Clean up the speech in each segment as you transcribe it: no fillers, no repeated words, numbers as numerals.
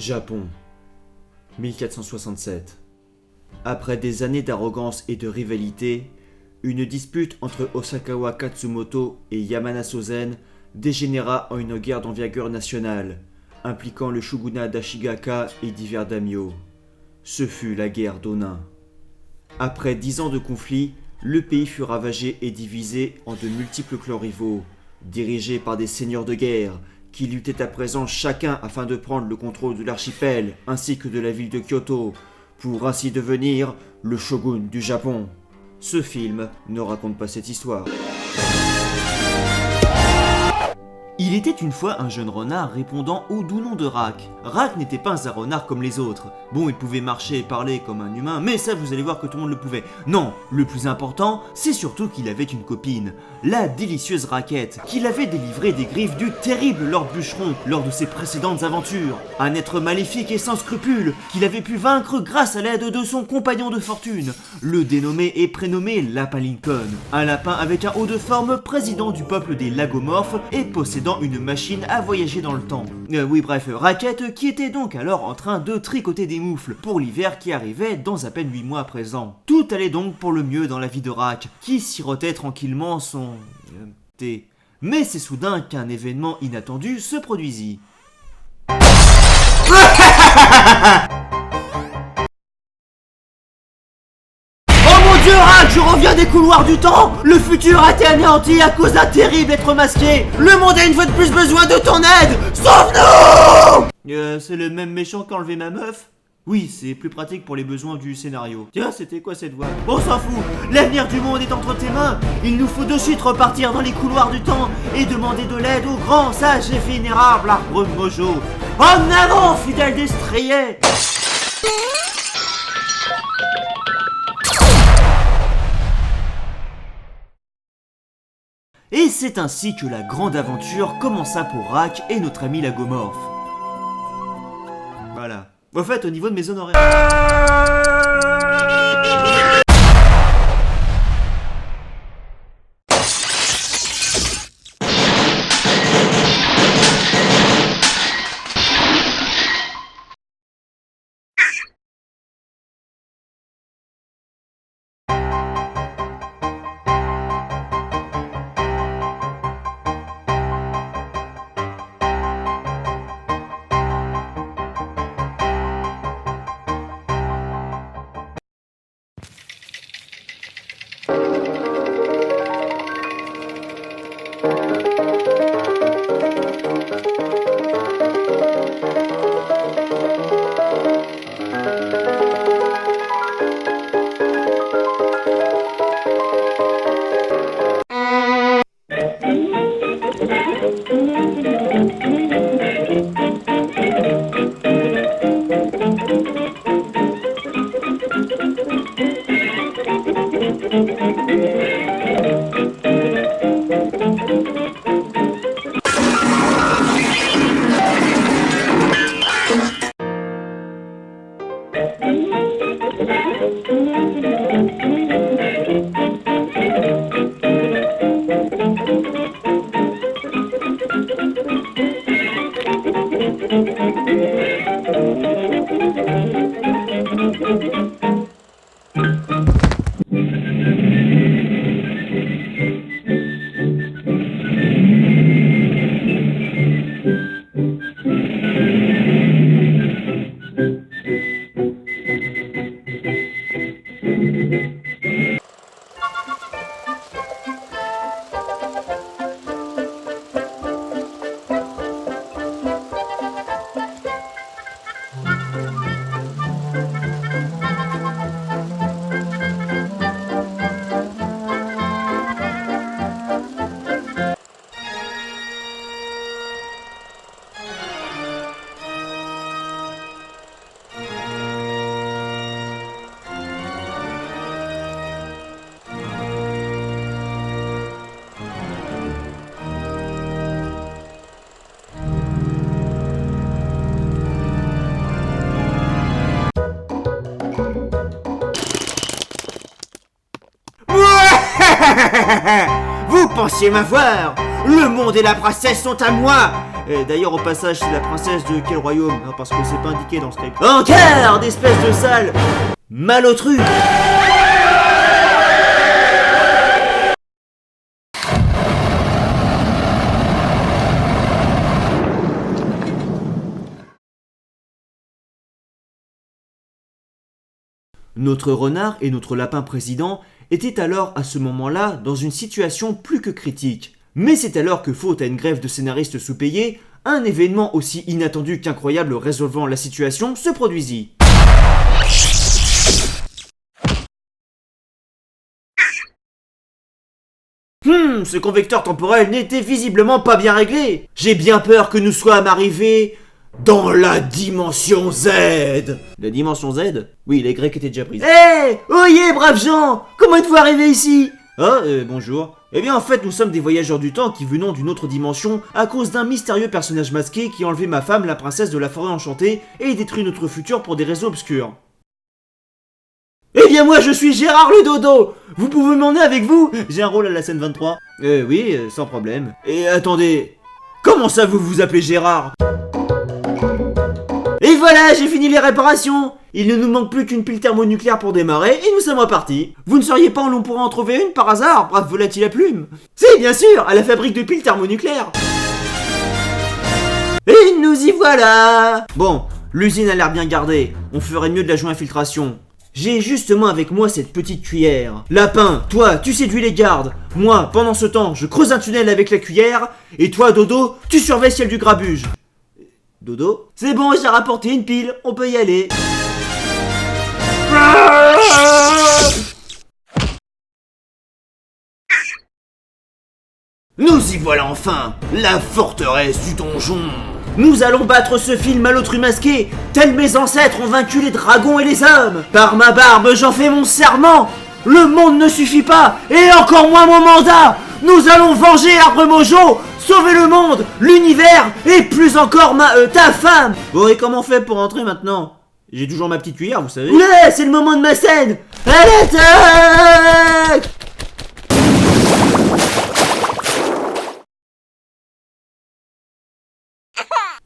Japon, 1467. Après des années d'arrogance et de rivalité, une dispute entre Osakawa Katsumoto et Yamana Sozen dégénéra en une guerre d'envergure nationale, impliquant le shogunat d'Ashigaka et divers daimyos. Ce fut la guerre d'Onin. Après 10 ans de conflit, le pays fut ravagé et divisé en de multiples clans rivaux, dirigés par des seigneurs de guerre, qui luttaient à présent chacun afin de prendre le contrôle de l'archipel ainsi que de la ville de Kyoto, pour ainsi devenir le shogun du Japon. Ce film ne raconte pas cette histoire. Il était une fois un jeune renard répondant au doux nom de Rak. Rak n'était pas un renard comme les autres. Bon, il pouvait marcher et parler comme un humain, mais ça vous allez voir que tout le monde le pouvait. Non, le plus important, c'est surtout qu'il avait une copine, la délicieuse Raquette, qu'il avait délivrée des griffes du terrible Lord Bûcheron lors de ses précédentes aventures. Un être maléfique et sans scrupules, qu'il avait pu vaincre grâce à l'aide de son compagnon de fortune, le dénommé et prénommé Lapin Lincoln. Un lapin avec un haut de forme, président du peuple des Lagomorphes et possédant une machine à voyager dans le temps. Oui bref, Raquette qui était donc alors en train de tricoter des moufles pour l'hiver qui arrivait dans à peine 8 mois à présent. Tout allait donc pour le mieux dans la vie de Rak, qui sirotait tranquillement son... thé. Mais c'est soudain qu'un événement inattendu se produisit. Dieu, Rak, je reviens des couloirs du temps. Le futur a été anéanti à cause d'un terrible être masqué. Le monde a une fois de plus besoin de ton aide. Sauve-nous. C'est le même méchant qui a enlevé ma meuf. Oui, c'est plus pratique pour les besoins du scénario. Tiens, c'était quoi cette voix? On s'en fout. L'avenir du monde est entre tes mains. Il nous faut de suite repartir dans les couloirs du temps et demander de l'aide au grand sage et vénérable arbre Mojo. En avant, fidèle destrier. Et c'est ainsi que la grande aventure commença pour Rak et notre ami Lagomorphe. Voilà. Au fait, au niveau de mes honoraires... Vous pensiez m'avoir? Le monde et la princesse sont à moi. Et d'ailleurs, au passage, c'est la princesse de quel royaume? Non, parce que c'est pas indiqué dans le script. Encore d'espèce de sale malotru. Notre renard et notre lapin président étaient alors à ce moment-là dans une situation plus que critique. Mais c'est alors que, faute à une grève de scénaristes sous-payés, un événement aussi inattendu qu'incroyable résolvant la situation se produisit. Ce convecteur temporel n'était visiblement pas bien réglé. J'ai bien peur que nous soyons arrivés dans la dimension Z. La dimension Z? Oui, les Grecs étaient déjà pris. Hé oyez, braves gens. Comment êtes-vous arrivés ici? Ah, bonjour. Eh bien, en fait, nous sommes des voyageurs du temps qui venons d'une autre dimension à cause d'un mystérieux personnage masqué qui a enlevé ma femme, la princesse de la forêt enchantée, et détruit notre futur pour des raisons obscures. Eh bien, moi, je suis Gérard le Dodo. Vous pouvez m'emmener avec vous? J'ai un rôle à la scène 23. Oui, sans problème. Et attendez, comment ça vous vous appelez Gérard? Et voilà, j'ai fini les réparations. Il ne nous manque plus qu'une pile thermonucléaire pour démarrer et nous sommes repartis. Vous ne seriez pas où l'on pourrait en trouver une par hasard, brave volatile à plume? Si, bien sûr, à la fabrique de piles thermonucléaires. Et nous y voilà. Bon, l'usine a l'air bien gardée. On ferait mieux de la jouer infiltration. J'ai justement avec moi cette petite cuillère. Lapin, toi, tu séduis les gardes. Moi, pendant ce temps, je creuse un tunnel avec la cuillère. Et toi, Dodo, tu surveilles celle du grabuge. Dodo? C'est bon, j'ai rapporté une pile, on peut y aller. Nous y voilà enfin, la forteresse du donjon. Nous allons battre ce film malotru masqué, tels mes ancêtres ont vaincu les dragons et les hommes. Par ma barbe, j'en fais mon serment. Le monde ne suffit pas, et encore moins mon mandat. Nous allons venger Arbre Mojo, sauver le monde, l'univers, et plus encore ta femme. Bon, et comment on fait pour entrer maintenant? J'ai toujours ma petite cuillère, vous savez. Oula, c'est le moment de ma scène. À l'attaque!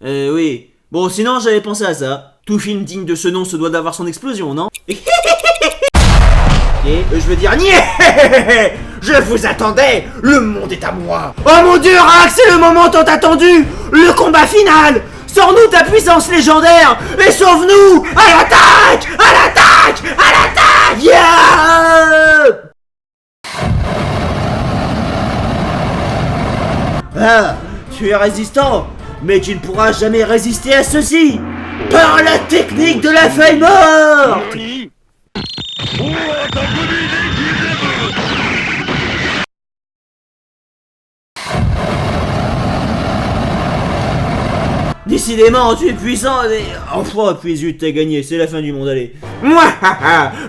Oui. Bon, sinon, j'avais pensé à ça. Tout film digne de ce nom se doit d'avoir son explosion, non? Je veux dire, niais. Je vous attendais. Le monde est à moi. Oh mon dieu, Rax, c'est le moment tant attendu. Le combat final. Sors-nous ta puissance légendaire et sauve-nous. À l'attaque. À l'attaque. À l'attaque. Yeah. Ah, tu es résistant, mais tu ne pourras jamais résister à ceci. Par la technique de la feuille morte. Décidément, tu es puissant et... Enfin, puis zut, t'as gagné, c'est la fin du monde, allez. Moi,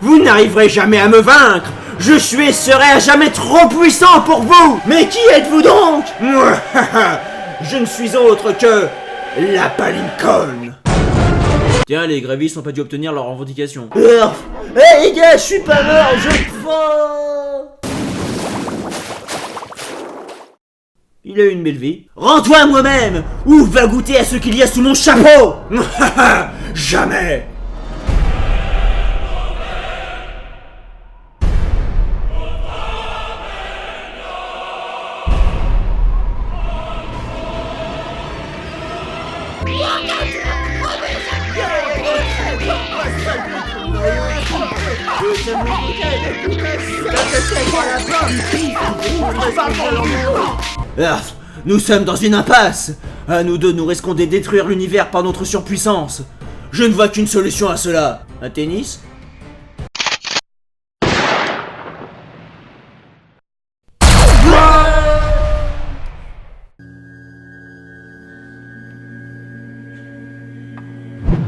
vous n'arriverez jamais à me vaincre. Je suis et serai à jamais trop puissant pour vous. Mais qui êtes-vous donc? Moi, je ne suis autre que... la Lincoln. Tiens, les grévistes n'ont pas dû obtenir leur revendication. Hey les gars, je suis pas mort, je... Il a eu une belle vie. Rends-toi à moi-même, ou va goûter à ce qu'il y a sous mon chapeau. Jamais. Nous sommes dans une impasse. À nous deux, nous risquons de détruire l'univers par notre surpuissance. Je ne vois qu'une solution à cela. Un tennis?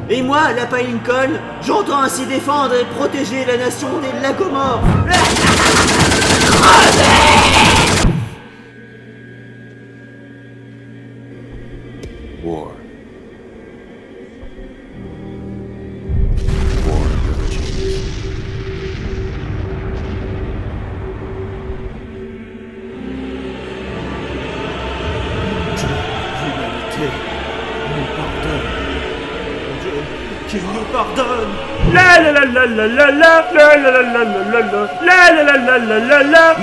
Et moi, Lapin Lincoln, j'entends ainsi défendre et protéger la nation des lagomorphes. War. War never changes. L'humanité La la la la la la la la la la la la la la la la la la.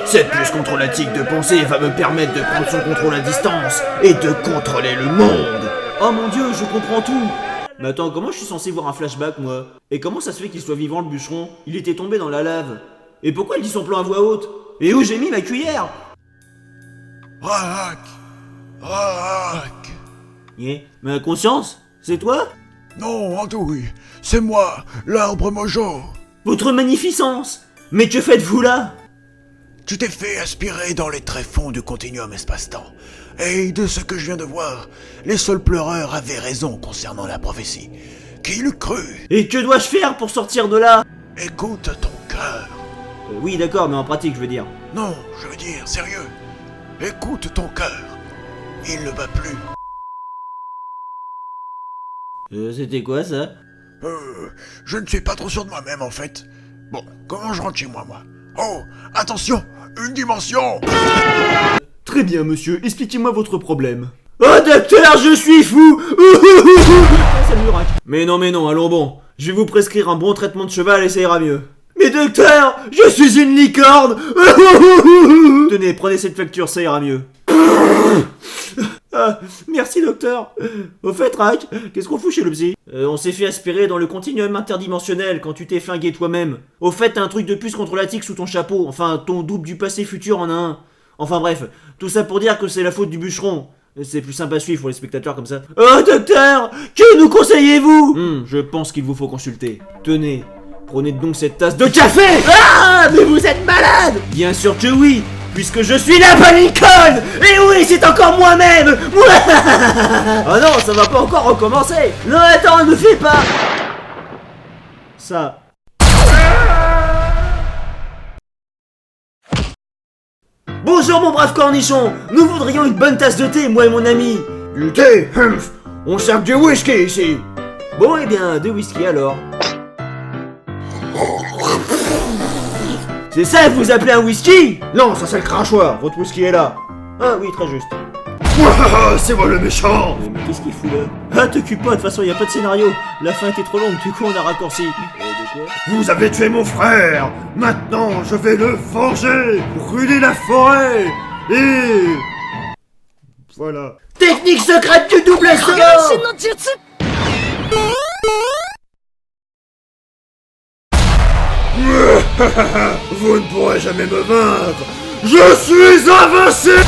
Cette puce contrôlatique de pensée va me permettre de prendre son contrôle à distance et de contrôler le monde. Oh mon dieu, je comprends tout. Mais attends, comment je suis censé voir un flashback, moi? Et comment ça se fait qu'il soit vivant, le bûcheron? Il était tombé dans la lave. Et pourquoi il dit son plan à voix haute? Et où j'ai mis ma cuillère? Raak! Raak! Mais conscience? C'est toi? Non, Andouille, c'est moi, l'arbre Mojo. Votre magnificence! Mais que faites-vous là? Tu t'es fait aspirer dans les tréfonds du continuum espace-temps. Et de ce que je viens de voir, les seuls pleureurs avaient raison concernant la prophétie. Qui l'eût cru? Et que dois-je faire pour sortir de là? Écoute ton cœur. Oui, d'accord, mais en pratique, je veux dire. Non, je veux dire, sérieux. Écoute ton cœur. Il ne bat plus. C'était quoi ça? Je ne suis pas trop sûr de moi-même en fait. Bon, comment je rentre chez moi, Oh, attention, une dimension. Très bien, monsieur, expliquez-moi votre problème. Oh, docteur, je suis fou. Salut, Rack. Mais non, allons bon. Je vais vous prescrire un bon traitement de cheval et ça ira mieux. Mais docteur, je suis une licorne. Tenez, prenez cette facture, ça ira mieux. Ah, merci docteur. Au fait, Rack, qu'est-ce qu'on fout chez le psy? On s'est fait aspirer dans le continuum interdimensionnel quand tu t'es flingué toi-même. Au fait, t'as un truc de puce contrôlatique sous ton chapeau. Enfin, ton double du passé futur en a un. Enfin bref, tout ça pour dire que c'est la faute du bûcheron. C'est plus sympa à suivre pour les spectateurs comme ça. Oh docteur, que nous conseillez-vous? Je pense qu'il vous faut consulter. Tenez, prenez donc cette tasse de café. Ah, mais vous êtes malade? Bien sûr que oui, puisque je suis la Lincoln. Et oui, c'est encore moi-même. Oh non, ça va pas encore recommencer. Non, attends, ne fais pas ça. Bonjour mon brave cornichon. Nous voudrions une bonne tasse de thé, moi et mon ami. Du thé, humph. On sert du whisky ici. Bon, eh bien, de whisky alors. C'est ça que vous appelez un whisky? Non, ça c'est le crachoir. Votre whisky est là. Ah oui, très juste. C'est moi le méchant. Mais qu'est-ce qu'il fout là? Ah, t'occupe pas, de toute façon, y a pas de scénario. La fin était trop longue, du coup on a raccourci. De quoi? Vous avez tué mon frère. Maintenant, je vais le venger. Brûler la forêt. Et... voilà. Technique secrète du double saut. Vous ne pourrez jamais me vaincre. Je suis invincible.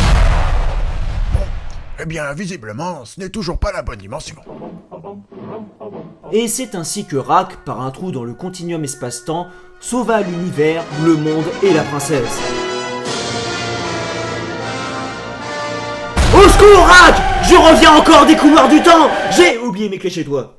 Eh bien, visiblement, ce n'est toujours pas la bonne dimension. Et c'est ainsi que Rack, par un trou dans le continuum espace-temps, sauva l'univers, le monde et la princesse. Au secours, Rack! Je reviens encore des couloirs du temps! J'ai oublié mes clés chez toi.